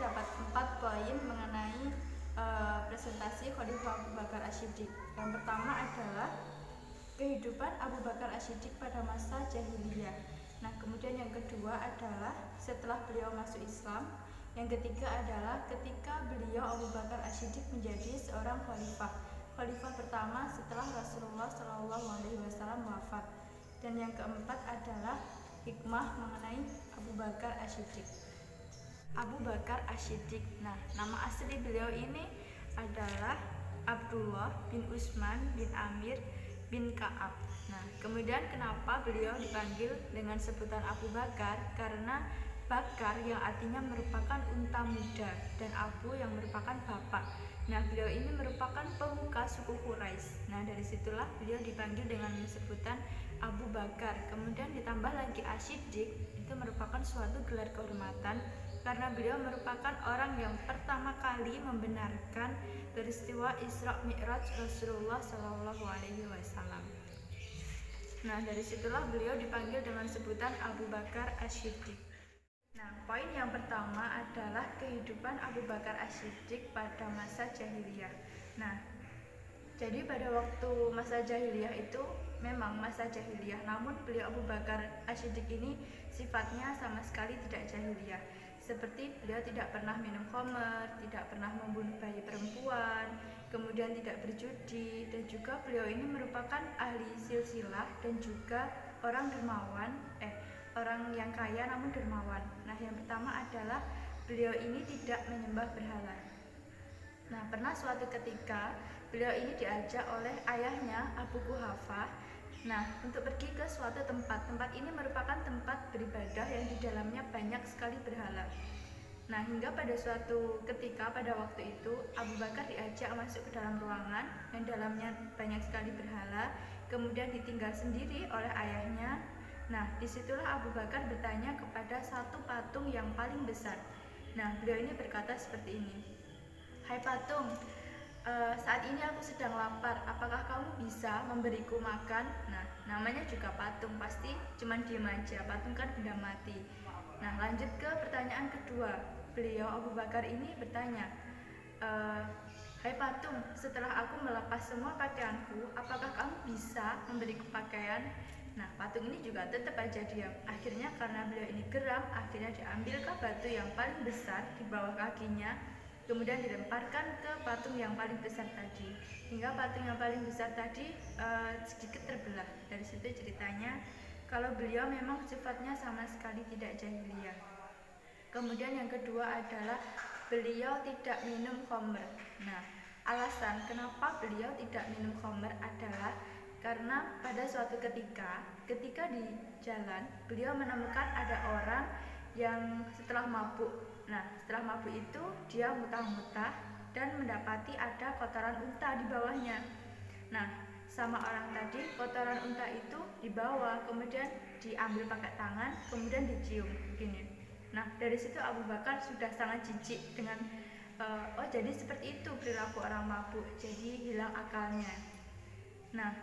terdapat 4 poin mengenai presentasi Khalifah Abu Bakar Ash-Shiddiq. Yang pertama adalah kehidupan Abu Bakar Ash-Shiddiq pada masa jahiliyah. Nah, kemudian yang kedua adalah setelah beliau masuk Islam. Yang ketiga adalah ketika beliau Abu Bakar Ash-Shiddiq menjadi seorang khalifah. Khalifah pertama setelah Rasulullah SAW wafat. Dan yang keempat adalah hikmah mengenai Abu Bakar Ash-Shiddiq. Abu Bakar Ash-Shiddiq. Nah, nama asli beliau ini adalah Abdullah bin Utsman bin Amir bin Ka'ab. Nah, kemudian kenapa beliau dipanggil dengan sebutan Abu Bakar? Karena Bakar yang artinya merupakan unta muda dan Abu yang merupakan bapak. Nah, beliau ini merupakan pemuka suku Quraisy. Nah, dari situlah beliau dipanggil dengan sebutan Abu Bakar. Kemudian ditambah lagi Ash-Shiddiq, itu merupakan suatu gelar kehormatan karena beliau merupakan orang yang pertama kali membenarkan peristiwa Isra Mi'raj Rasulullah SAW. Nah, dari situlah beliau dipanggil dengan sebutan Abu Bakar Ash-Shiddiq. Nah, poin yang pertama adalah kehidupan Abu Bakar Ash-Shiddiq pada masa jahiliyah. Nah, jadi pada waktu masa jahiliyah itu memang masa jahiliyah, namun beliau Abu Bakar Ash-Shiddiq ini sifatnya sama sekali tidak jahiliyah. Seperti beliau tidak pernah minum khamr, tidak pernah membunuh bayi perempuan, kemudian tidak berjudi, dan juga beliau ini merupakan ahli silsilah dan juga orang dermawan, orang yang kaya namun dermawan. Nah, yang pertama adalah beliau ini tidak menyembah berhala. Nah, pernah suatu ketika beliau ini diajak oleh ayahnya Abu Quhafah, untuk pergi ke suatu tempat. Tempat ini merupakan tempat beribadah yang di dalamnya banyak sekali berhala. Nah, hingga pada suatu ketika pada waktu itu Abu Bakar diajak masuk ke dalam ruangan yang dalamnya banyak sekali berhala, kemudian ditinggal sendiri oleh ayahnya. Nah, disitulah Abu Bakar bertanya kepada satu patung yang paling besar. Nah, beliau ini berkata seperti ini, "Hai patung, saat ini aku sedang lapar, apakah kamu bisa memberiku makan?" Nah, namanya juga patung, pasti cuman diem aja, patung kan benda mati. Nah, lanjut ke pertanyaan kedua. Beliau Abu Bakar ini bertanya, "Hai patung, setelah aku melepas semua pakaianku, apakah kamu bisa memberiku pakaian?" Nah, patung ini juga tetap aja diam. Akhirnya karena beliau ini geram, akhirnya diambilkan batu yang paling besar di bawah kakinya, kemudian dilemparkan ke patung yang paling besar tadi, hingga patung yang paling besar tadi sedikit terbelah. Dari situ ceritanya kalau beliau memang sifatnya sama sekali tidak jahiliyah. Kemudian yang kedua adalah beliau tidak minum khamr. Nah, alasan kenapa beliau tidak minum khamr adalah karena pada suatu ketika di jalan beliau menemukan ada orang yang setelah mabuk. Nah, setelah mabuk itu dia muntah-muntah dan mendapati ada kotoran unta di bawahnya. Nah, sama orang tadi kotoran unta itu dibawa, kemudian diambil pakai tangan, kemudian dicium begini. Nah, dari situ Abu Bakar sudah sangat jijik dengan oh jadi seperti itu perilaku orang mabuk, jadi hilang akalnya. Nah,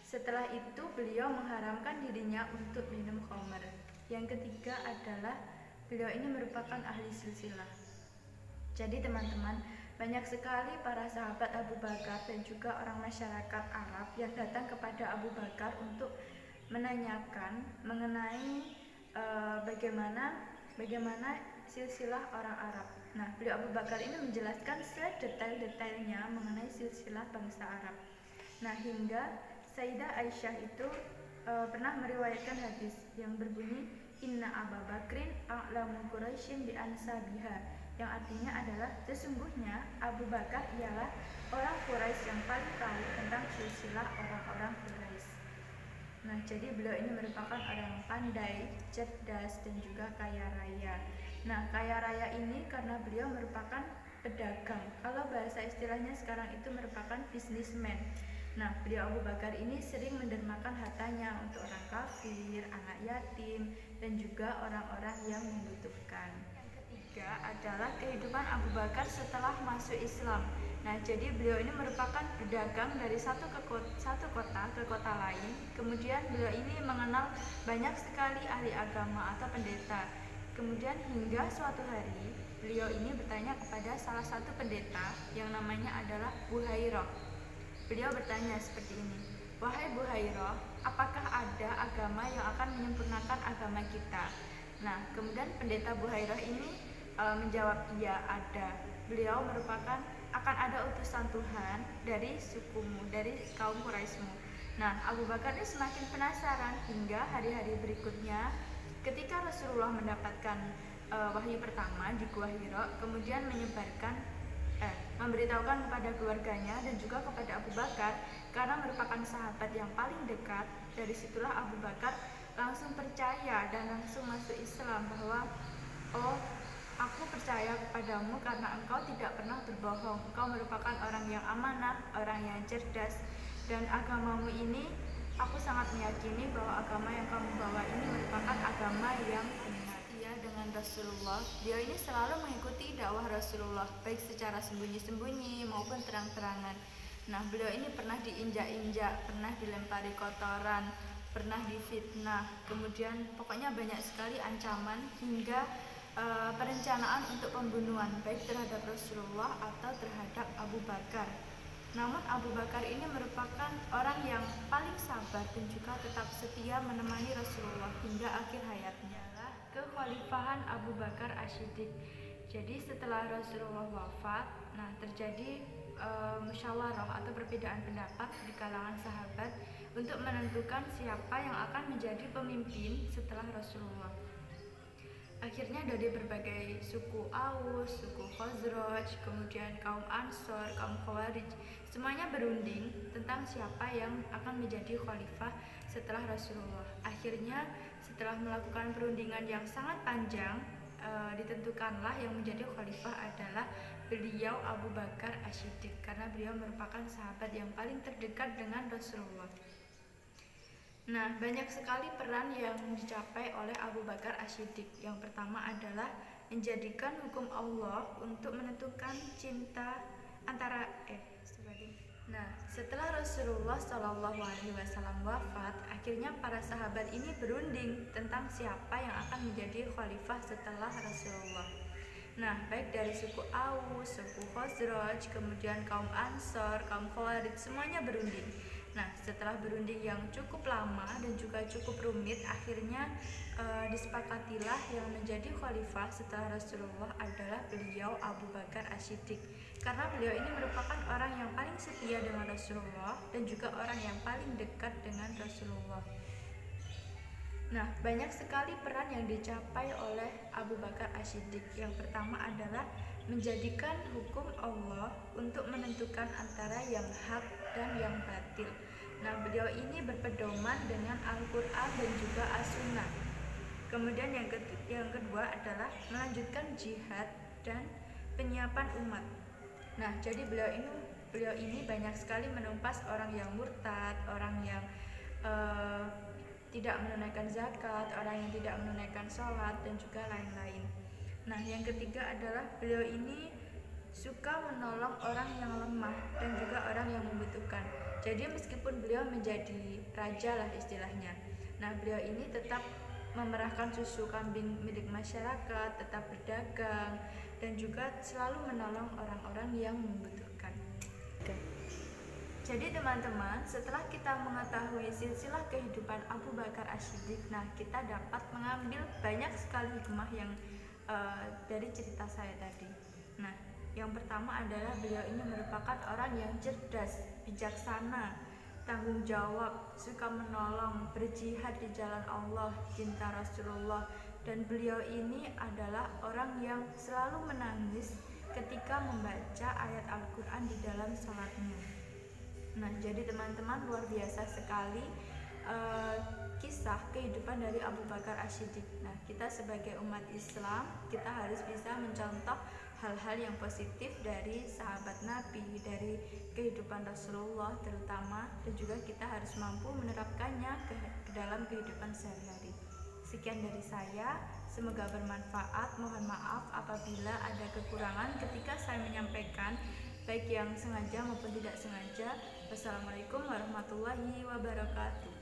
setelah itu beliau mengharamkan dirinya untuk minum khamr. Yang ketiga adalah beliau ini merupakan ahli silsilah. Jadi teman-teman, banyak sekali para sahabat Abu Bakar dan juga orang masyarakat Arab yang datang kepada Abu Bakar untuk menanyakan mengenai bagaimana silsilah orang Arab. Nah, beliau Abu Bakar ini menjelaskan sedetail-detailnya mengenai silsilah bangsa Arab. Nah, hingga Sayyidah Aisyah itu pernah meriwayatkan hadis yang berbunyi, "Inna Abu Bakrin a'lamu Quraisyin bi ansabiha," yang artinya adalah sesungguhnya Abu Bakar ialah orang Quraisy yang paling tahu tentang silsilah orang-orang Quraisy. Nah, jadi beliau ini merupakan orang pandai, cerdas, dan juga kaya raya. Nah, kaya raya ini karena beliau merupakan pedagang. Kalau bahasa istilahnya sekarang itu merupakan businessman. Nah, beliau Abu Bakar ini sering mendermakan hartanya untuk orang kafir, anak yatim, dan juga orang-orang yang membutuhkan. Yang ketiga adalah kehidupan Abu Bakar setelah masuk Islam. Nah, jadi beliau ini merupakan pedagang dari satu kota ke kota lain. Kemudian beliau ini mengenal banyak sekali ahli agama atau pendeta. Kemudian hingga suatu hari beliau ini bertanya kepada salah satu pendeta yang namanya adalah Buhairah. Beliau bertanya seperti ini, "Wahai Buhairah, apakah ada agama yang akan menyempurnakan agama kita?" Nah, kemudian pendeta Buhairah ini menjawab, "Ya, ada. Beliau merupakan akan ada utusan Tuhan dari sukumu, dari kaum Quraisymu." Nah, Abu Bakar ini semakin penasaran hingga hari-hari berikutnya ketika Rasulullah mendapatkan wahyu pertama di Gua Hira, kemudian memberitahukan kepada keluarganya dan juga kepada Abu Bakar karena merupakan sahabat yang paling dekat. Dari situlah Abu Bakar langsung percaya dan langsung masuk Islam bahwa, "Oh, aku percaya kepadamu karena engkau tidak pernah berbohong. Engkau merupakan orang yang amanah, orang yang cerdas, dan agamamu ini aku sangat meyakini bahwa agama yang kamu bawa ini merupakan agama yang benar." Dengan Rasulullah, beliau ini selalu mengikuti dakwah Rasulullah, baik secara sembunyi-sembunyi maupun terang-terangan. Nah, beliau ini pernah diinjak-injak, pernah dilempari kotoran, pernah difitnah, kemudian pokoknya banyak sekali ancaman hingga perencanaan untuk pembunuhan baik terhadap Rasulullah atau terhadap Abu Bakar. Namun Abu Bakar ini merupakan orang yang paling sabar dan juga tetap setia menemani Rasulullah hingga akhir hayatnya. Kekhalifahan Abu Bakar Ash-Shiddiq. Jadi setelah Rasulullah wafat, terjadi musyawarah atau perbedaan pendapat di kalangan sahabat untuk menentukan siapa yang akan menjadi pemimpin setelah Rasulullah. Akhirnya dari berbagai suku Aus, suku Khazraj, kemudian kaum Ansor, kaum Khawarij, semuanya berunding tentang siapa yang akan menjadi khalifah setelah Rasulullah. Akhirnya setelah melakukan perundingan yang sangat panjang, ditentukanlah yang menjadi khalifah adalah beliau Abu Bakar Ash-Shiddiq karena beliau merupakan sahabat yang paling terdekat dengan Rasulullah. Nah, banyak sekali peran yang dicapai oleh Abu Bakar Ash-Shiddiq. Yang pertama adalah menjadikan hukum Allah untuk menentukan cinta antara setelah Rasulullah SAW wafat, akhirnya para sahabat ini berunding tentang siapa yang akan menjadi khalifah setelah Rasulullah. Nah, baik dari suku Aus, suku Khazraj, kemudian kaum Ansor, kaum Khawarij, semuanya berunding. Nah, setelah berunding yang cukup lama dan juga cukup rumit, akhirnya disepakatilah yang menjadi khalifah setelah Rasulullah adalah beliau Abu Bakar Ash-Shiddiq. Karena beliau ini merupakan orang yang paling setia dengan Rasulullah dan juga orang yang paling dekat dengan Rasulullah. Nah, banyak sekali peran yang dicapai oleh Abu Bakar Ash-Shiddiq. Yang pertama adalah menjadikan hukum Allah untuk menentukan antara yang hak dan yang batil. Nah, beliau ini berpedoman dengan Al-Quran dan juga As-Sunnah. Kemudian yang kedua adalah melanjutkan jihad dan penyiapan umat. Nah, jadi beliau ini banyak sekali menumpas orang yang murtad, orang yang tidak menunaikan zakat, orang yang tidak menunaikan sholat, dan juga lain-lain. Nah, yang ketiga adalah beliau ini suka menolong orang yang lemah dan juga orang yang membutuhkan. Jadi meskipun beliau menjadi raja lah istilahnya, nah beliau ini tetap memerahkan susu kambing milik masyarakat, tetap berdagang, dan juga selalu menolong orang-orang yang membutuhkan. Jadi teman-teman, setelah kita mengetahui silsilah kehidupan Abu Bakar Ash-Shiddiq, nah kita dapat mengambil banyak sekali hikmah yang dari cerita saya tadi. Nah, yang pertama adalah beliau ini merupakan orang yang cerdas, bijaksana, tanggung jawab, suka menolong, berjihad di jalan Allah, cinta Rasulullah, dan beliau ini adalah orang yang selalu menangis ketika membaca ayat Al-Quran di dalam salatnya. Nah, jadi teman-teman, luar biasa sekali kisah kehidupan dari Abu Bakar Ash-Shiddiq. Nah, kita sebagai umat Islam, kita harus bisa mencontoh hal-hal yang positif dari sahabat Nabi, dari kehidupan Rasulullah terutama, dan juga kita harus mampu menerapkannya ke dalam kehidupan sehari-hari. Sekian dari saya, semoga bermanfaat. Mohon maaf apabila ada kekurangan ketika saya menyampaikan, baik yang sengaja maupun tidak sengaja. Wassalamualaikum warahmatullahi wabarakatuh.